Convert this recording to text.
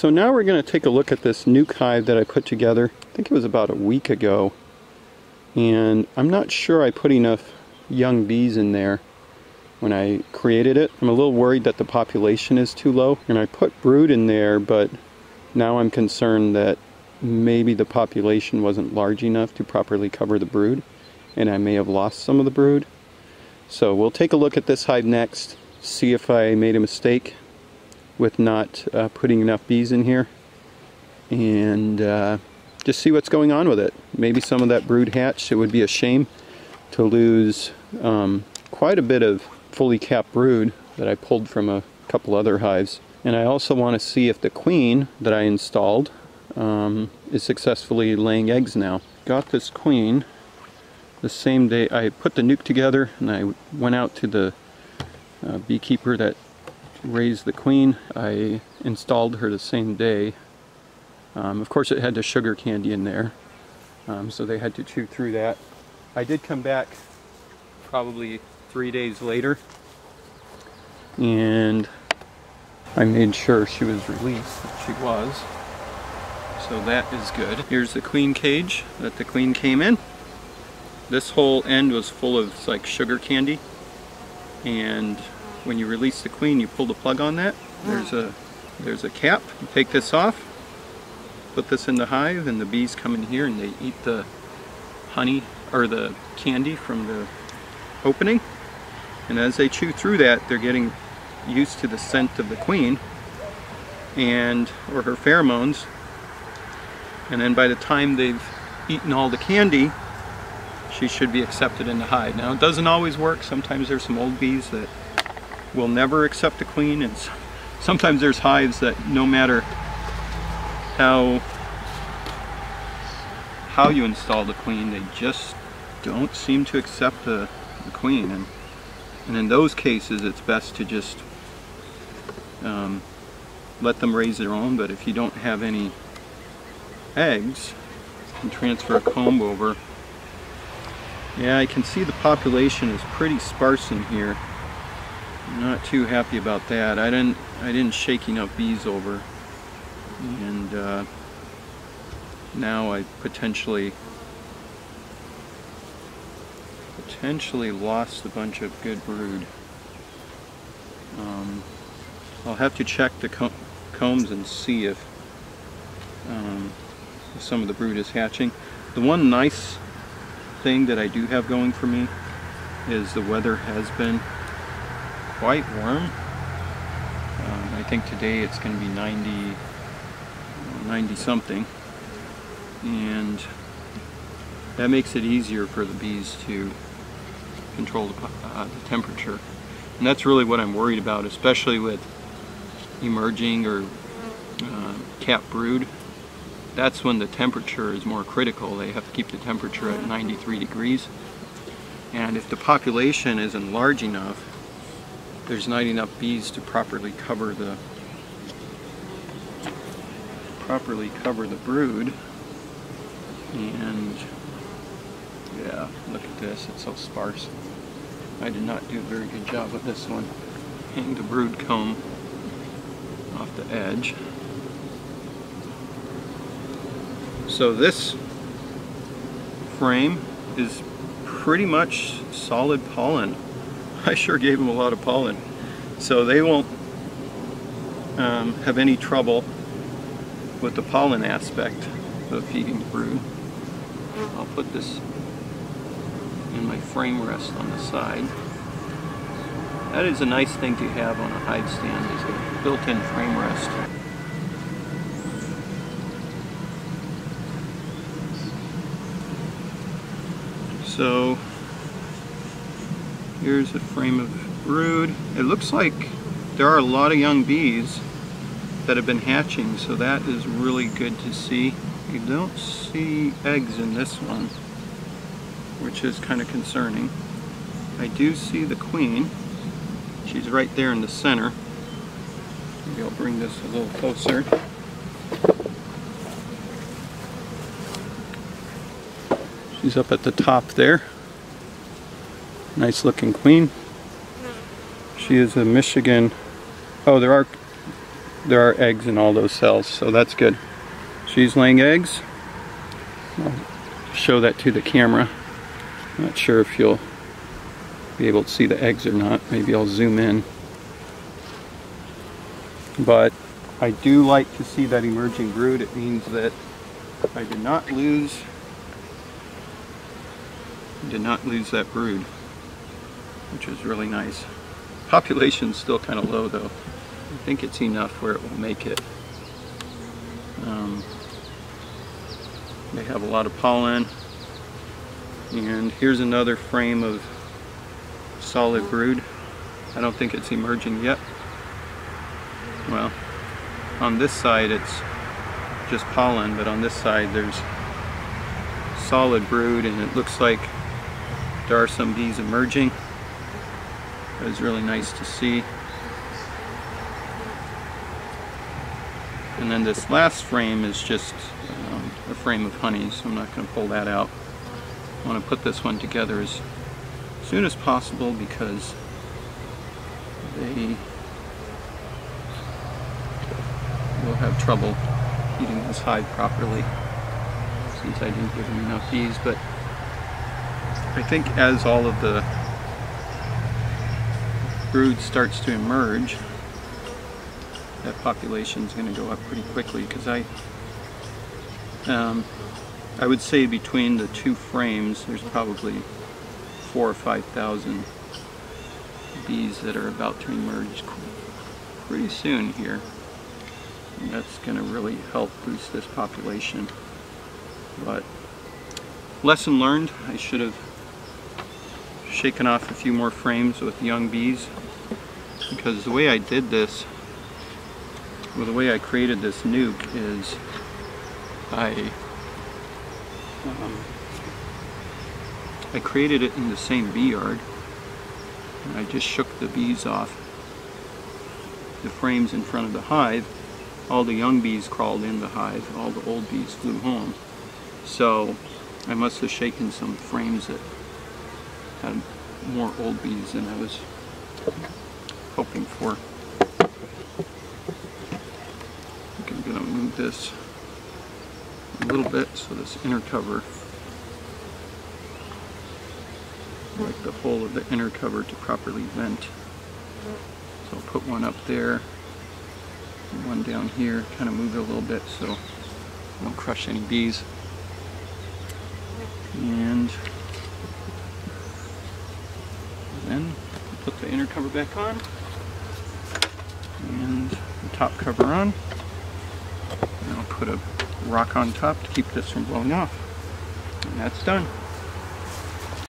So now we're going to take a look at this Nuc Hive that I put together. I think it was about a week ago. And I'm not sure I put enough young bees in there when I created it. I'm a little worried that the population is too low. And I put brood in there, but now I'm concerned that maybe the population wasn't large enough to properly cover the brood. And I may have lost some of the brood. So we'll take a look at this hive next, see if I made a mistake with not putting enough bees in here, and just see what's going on with it. Maybe some of that brood hatched. It would be a shame to lose quite a bit of fully capped brood that I pulled from a couple other hives. And I also want to see if the queen that I installed is successfully laying eggs now. Got this queen the same day I put the nuc together, and I went out to the beekeeper that raised the queen. I installed her the same day. Of course it had the sugar candy in there, so they had to chew through that. I did come back probably 3 days later, and I made sure she was released. She was. So that is good. Here's the queen cage that the queen came in. This whole end was full of like sugar candy, and when you release the queen, you pull the plug on that. There's a cap. You take this off, put this in the hive, and the bees come in here and they eat the honey or the candy from the opening. And as they chew through that, they're getting used to the scent of the queen or her pheromones. And then by the time they've eaten all the candy, she should be accepted in the hive. Now it doesn't always work. Sometimes there's some old bees that will never accept the queen, and sometimes there's hives that no matter how you install the queen, they just don't seem to accept the queen. And in those cases it's best to just let them raise their own. But if you don't have any eggs, you can transfer a comb over. Yeah, I can see the population is pretty sparse in here. I'm not too happy about that. I didn't shake enough bees over, and now I potentially lost a bunch of good brood. I'll have to check the combs and see if some of the brood is hatching. The one nice thing that I do have going for me is the weather has been quite warm. I think today it's going to be 90 something, and that makes it easier for the bees to control the temperature. And that's really what I'm worried about, especially with emerging or capped brood. That's when the temperature is more critical. They have to keep the temperature at 93 degrees. And if the population isn't large enough, there's not enough bees to properly cover the brood. And yeah, look at this, it's so sparse. I did not do a very good job with this one. Hang the brood comb off the edge. So this frame is pretty much solid pollen. I sure gave them a lot of pollen. So they won't have any trouble with the pollen aspect of feeding the brood. I'll put this in my frame rest on the side. That is a nice thing to have on a hive stand, is a built-in frame rest. So here's a frame of brood. It looks like there are a lot of young bees that have been hatching, so that is really good to see. You don't see eggs in this one, which is kind of concerning. I do see the queen. She's right there in the center. Maybe I'll bring this a little closer. She's up at the top there. Nice looking queen. She is a Michigan. Oh, there are there are eggs in all those cells, so that's good. She's laying eggs. I'll show that to the camera. Not sure if you'll be able to see the eggs or not. Maybe I'll zoom in. But I do like to see that emerging brood. It means that I did not lose that brood, which is really nice. Population's still kind of low though. I think it's enough where it will make it. They have a lot of pollen. And here's another frame of solid brood. I don't think it's emerging yet. Well, on this side it's just pollen, but on this side there's solid brood, and it looks like there are some bees emerging. It was really nice to see. And then this last frame is just a frame of honey, so I'm not going to pull that out. I want to put this one together as soon as possible because they will have trouble eating this hive properly since I didn't give them enough bees. But I think as all of the brood starts to emerge, that population is going to go up pretty quickly, because I would say between the two frames there's probably 4,000 or 5,000 bees that are about to emerge pretty soon here, and that's going to really help boost this population. But lesson learned, I should have shaken off a few more frames with young bees, because the way I did this, well, the way I created this nuc is I created it in the same bee yard, and I just shook the bees off the frames in front of the hive. All the young bees crawled in the hive, all the old bees flew home. So I must have shaken some frames that had more old bees than I was hoping for. I'm going to move this a little bit so this inner cover, I like the whole of the inner cover to properly vent. So I'll put one up there, and one down here, kind of move it a little bit so I don't crush any bees. And then put the inner cover back on and the top cover on. And I'll put a rock on top to keep this from blowing off. And that's done.